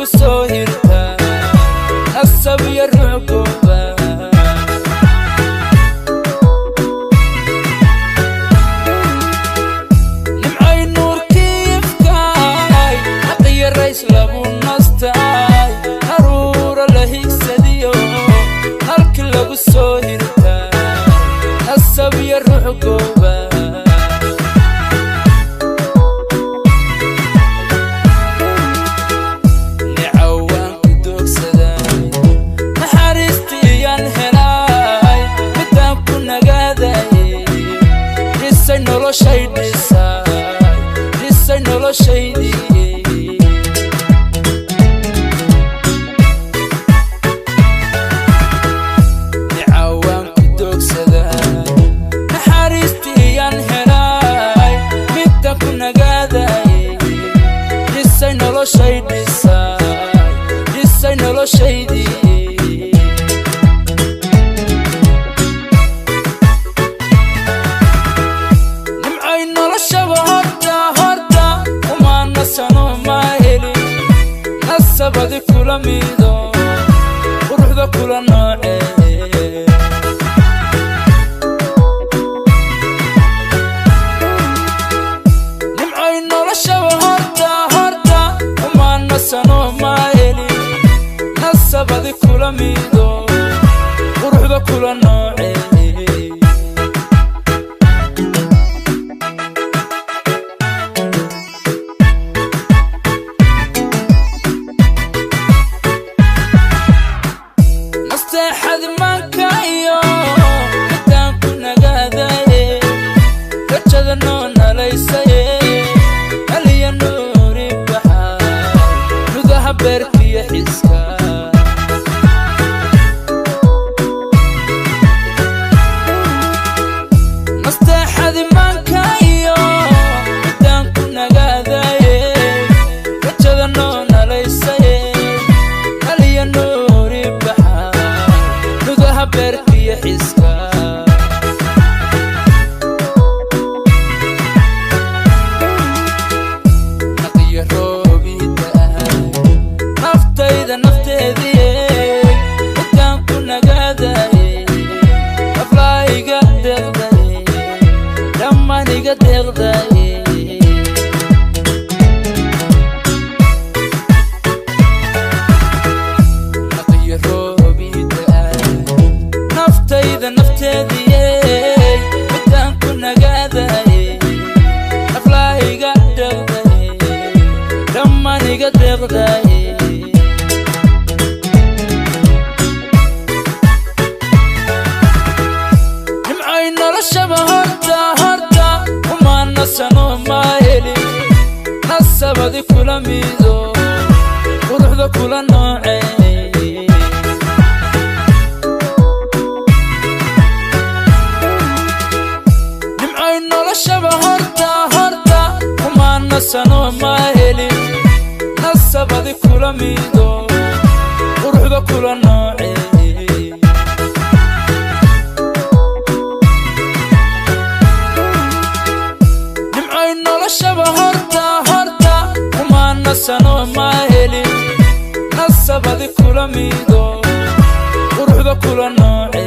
soo hirtaa nasab iyo Rux Gobaay Nimcaay Nuurkii ifkaay haddii rays lagu nastaay Naruuro La Hiigsadiyo halkii lagu soo hirtaa nasab iyo Rux Gobaay Dhisaay Nolosheeydiyeey Neecaaw Aan Ku Doogsadaay Naxariitii Aan Helaay Midaan Ku Nagaadayeey Dhisaay Nolosheeydiyeey Noloshaba Hortaa Kumaan Nasanoo ma helin Nasab Adi Kula mido quruxda kula nooceey Nimcooy noloshaba Hortaa Kumaan Nasanoo ma helin Nasab Adi Kula mido quruxda kula nooceey Nasteexdii Maanka iyo Midaan Ku Nagaadayeey Rajada Noo Naleeysayeey Halkii nuuri baxaay nudaha beerkiyo xiska Nasteexdii Maanka iyo Midaan Ku Nagaadayeey Rajada Noo Naleeysayeey Halkii nuuri baxaay beerkiyo xiska naqiyo roobidaahay Nafteyda Nafteefiyeey Midaan Ku Nagaadayeey aflaayiga deeqdayeey dhammaan iga deeqdayeey naqiyo Nafteyda Nafteefiyeey Midaan Ku Nagaadayeey aflaayiga deeqdayeey dhammaan iga deeqdayeey Nimcaay noloshaba Hortaa Kumaan Nasanoo ma helin Nasab Adi Kula mido quruxda kula nooceey Noloshaba Hortaa Kumaan Nasanoo ma helin Nasab Adi Kula mido quruxda kula nooceey Nimcaay noloshaba Hortaa Kumaan Nasanoo ma helin Nasab Adi Kula mido quruxda kula nooceey